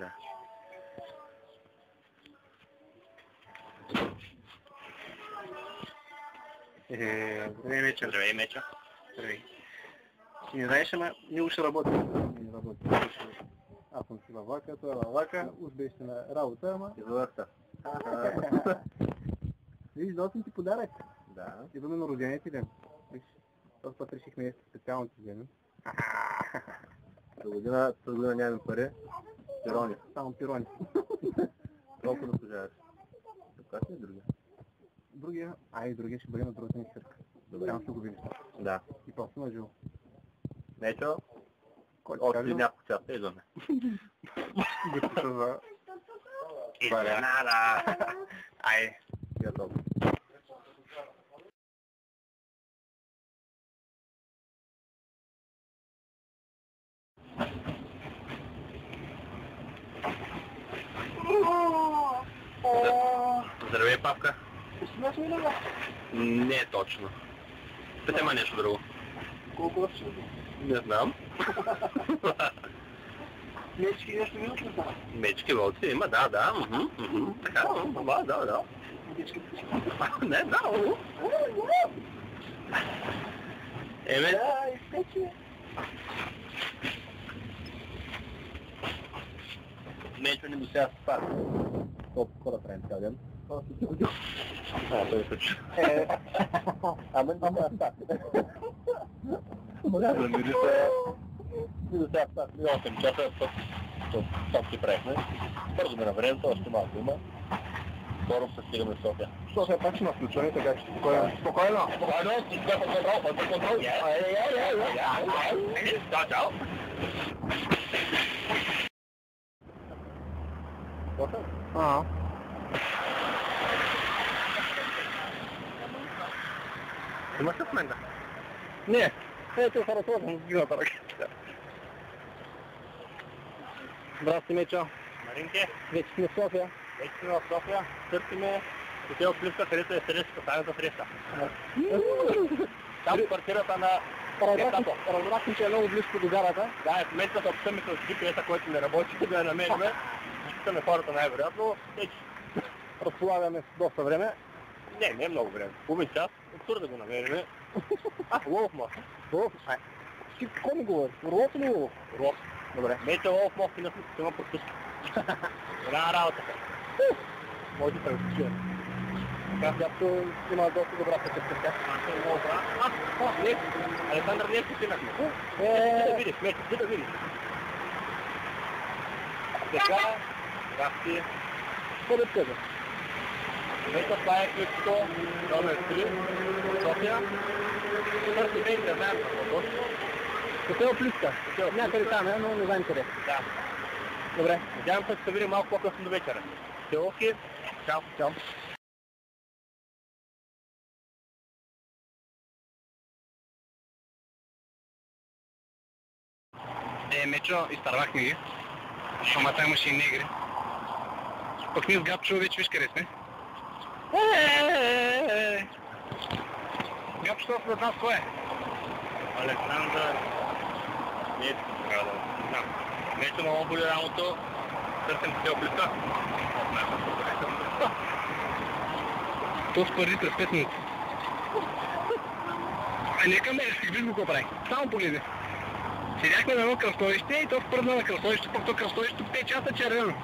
Да. Здравей, Мечо. Здравей, Мечо. Здравей. Ти не знаеш, ама Мило ще работи. Не работи. Аз съм си във влака, той е във влака, уж беше на работа, ама... Извърта. Виж, досъм ти подарък. Да. Идваме на рождения ти ден. Виж, този път решихме специално ти вземем. Тази година нямаме пари. Пирони. Само пирони. Колко да пожариш? Така си е другия? Другия ще бъде на другата ни свирка. Добре. Там ще го видиш. Да. И после на живо. Мечо, Който още казва? няколко часа идваме. Готвите за... Изненада! Ай, готово. Здравей, папка. Смешно ли бе? Не точно. Питай ма нещо друго. Колко въобще ли? Не знам. Мечки нещо ми учи това. Мечки, вълци има, да. Така, да. Мечки. Не, да. Еме... Да, изтече. Мечо не ми сега спа. Какво да правим цял ден? Той случи. Ама не сега спа. Мога да мири до сега спа. 8 часа, топ си правихме. Бързо ме на времето, още малко има. Скоро се стигаме в София. София пак ще ме включване, така че спокойно. Спокойно! Под контрол! Чао! Имаш ли в мен да? Не, ето хората съм сгината ръката. Здрасти, Мечо. Маринке, Вече сме в София. вече сме в София. Търсиме хотел Плиска, където е поставената среща. Там квартирата на... Разбрахме, че е много близко до гарата. Да, в момента се обсъмме с GPS-а, който не работи, да я намериме. Искаме хората най-вероятно. Вече Разполагаме с доста време. не е много време. Половин час, абсурд да го намериме. Лов мост. Ти какво ми говориш? Орлов или Лов? Лов. Добре. Вече лов мост и на има подписка. Една работа. Може да се Както има доста добра пътека. Не, Александър не е постигнахме. Да видиш, ти да видиш. Така, гасти. Къде къде? Вече това е ключото, номер 3, София. Търсиме и не знаем какво. Хотел Плиска. Някъде там е, но не знаем къде. Да. Добре. Надявам се, ще видим малко по-късно до вечера. Окей. Чао. Чао. Мечо, изтървахме ги. Ама там имаше и негри. Пък ние с Гапчо вече виж къде сме. Гапчо, това след нас кой е? Александър. Не е така да знам. Мечо много боли рамото. Търсим хотел Плиска. То спърди през 5 минути. Нека ме, ще виж го какво прави. Само погледи. Седяхме на едно кръстовище и то впръдна на кръстовище, пък то кръстовище 5 часа червено.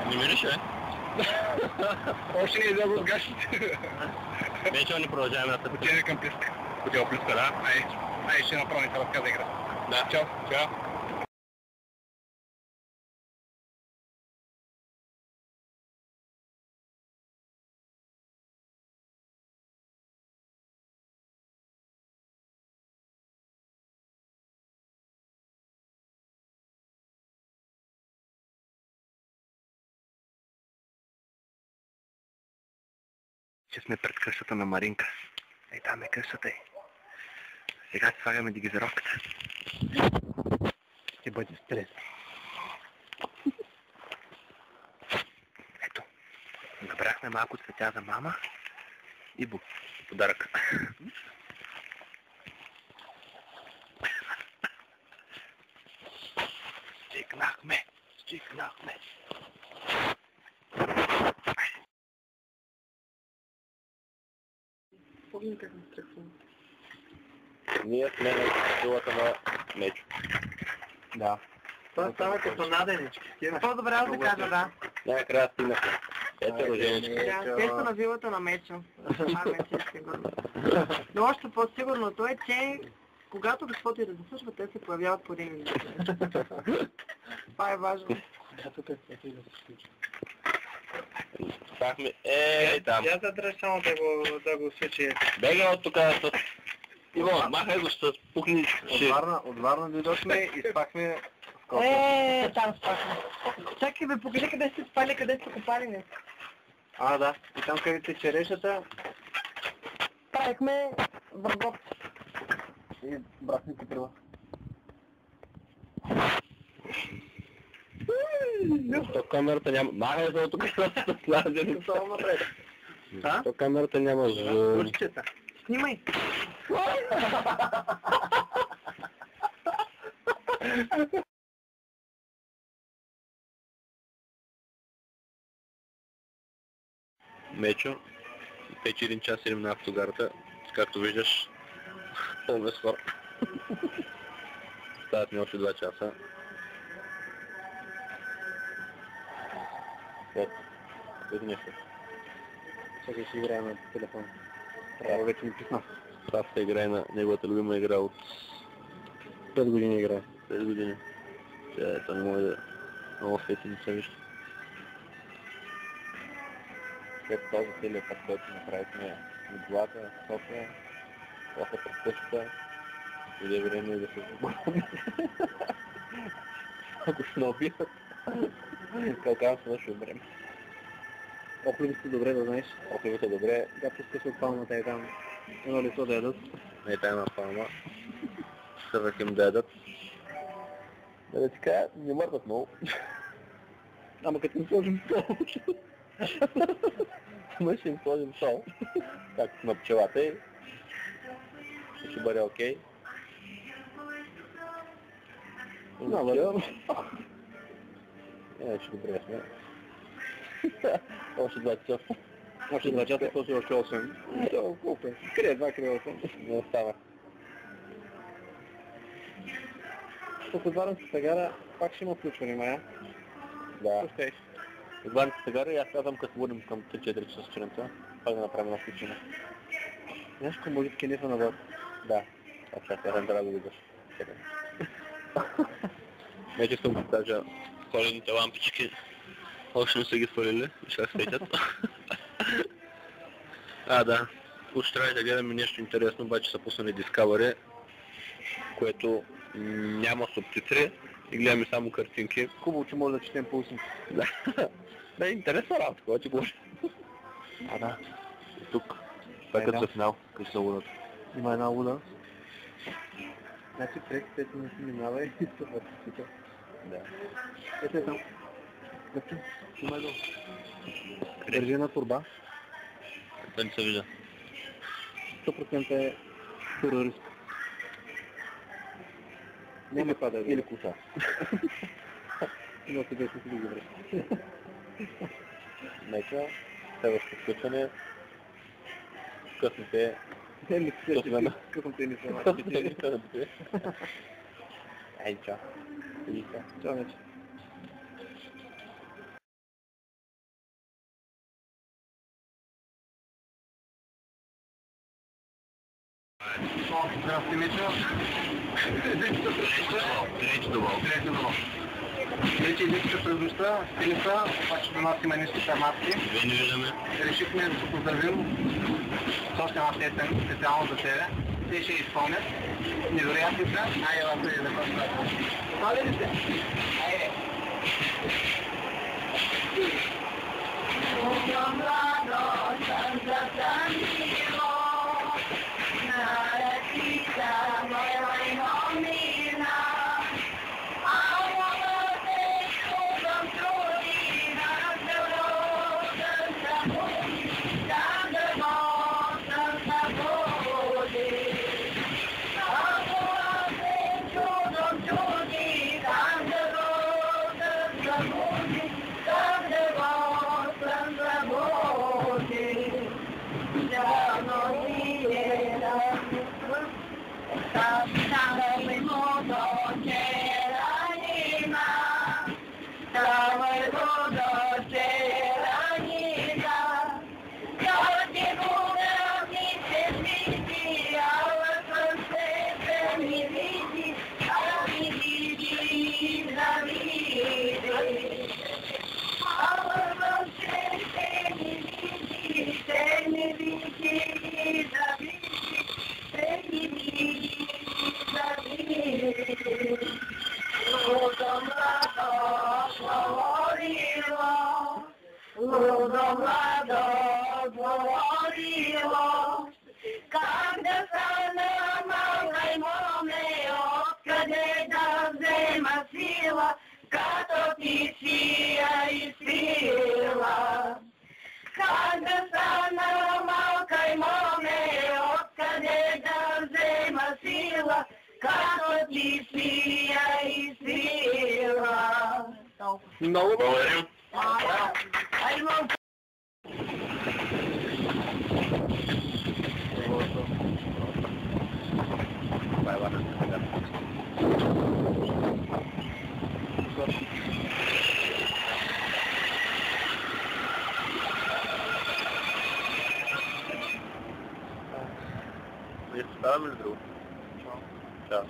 Не мириш, бе? Още не е излязъл с гащите. Вече не продължаваме на тъпите. Отиде към Плиска. Хотел Плиска, да. Ай, ще направим се разказа игра. Да. Чао. Чао. Че сме пред къщата на Маринка. Ей, там е къщата й. Сега си слагаме дигизировката. Ще бъде стрес. Ето, набрахме малко цветя за мама и подарък. Стигнахме. Стигнахме. Помни как ме стръхвам. Ние сме на силата на Мечо. Да. Това става като наденички. По-добре аз да кажа, да. Най-накрая стигнахме. Ето роженичка. Да, те са на вилата на Мечо. Мечо е сигурно. Но още по-сигурното е, че когато каквото и да се случва, те се появяват по един или това е важно. Когато каквото и да се случва. Стахме, там. Я задръж само да го свичи. Бега от тук. Иво, махай го с пухничка. От Варна дойдохме и спахме в Коса. Там спахме. Чакай бе, покажи къде сте спали, къде сте копали не. А, да. И там където е черешата. Правихме върбот. И брат ми купила. То камерата няма... Махай се от тук, да слязем. Само напред. А? То камерата няма за... Ключчета. Снимай. Мечо, вече 1 час 7 на автогарата. Както виждаш, пълна скоро. Стават ми още 2 часа. Еди нещо. Чакай, ще играем на телефон. Трябва вече ми писна. Правата играе на неговата любима игра от 5 години играе. 5 години. Ето не може да... Много свети не се вижда. След този целият път, който направихме от глата, София, после през къщата, дойде време да се забавим. Ако ще наубиват, калкан се ще умрем. Охливите добре да знаеш. Охливите добре. Да пускаш от палмата и там едно лицо да ядат. Не тай на палма. Сървък им да ядат. Да ти кажа, не мърдат много. Ама като им сложим сол. Ама ще им сложим сол. Както на пчелата и ще бъде окей. Много. Ще добре сме. Още 2 часа. Още 2 часа, после още 8. Колко е? Къде 2, къде 8? Не остава. Тук от Варната тагара пак ще има включване, Мая. Да. Пущеш. От Варната тагара и аз казвам, като водим към 3-4 часа сутринта, пак да направим на включване. Знаеш, комолитки не са навън. Да. А чакай, да трябва да видиш. Вече искам да кажа коледните лампички. Още не са ги свалили, ще светят. Да. Уж трябва да гледаме нещо интересно, обаче са пуснали Discovery, което няма субтитри и гледаме само картинки. Хубаво, че може да четем по устни. Да, интересна работа, какво ти говори. Да. И тук, пекът за финал, къде са лудата. Има една луда. Значи преките не си минава и се върти. Да. Ето е там. Гъвче, има едно. Държи една турба. Това не се вижда. 100% е терорист. Няма това да е. Или куса. Но сега ще си го добре. Нека, следващото включване. Късните... Късните ни са. Ай, чао. Чао, вече. Здрасти, Мичо. Трети добро. Вече идете през нощта, стили са, обаче до нас има нищо ферматки. Вие не виждаме. Решихме да се поздравим с още една песен, специално за тебе. Те ще изпълнят. Невероятни са. Ела, преди да почнат. Готови ли сте? Айде! Много благодаря. Представяме ли друго? Чао.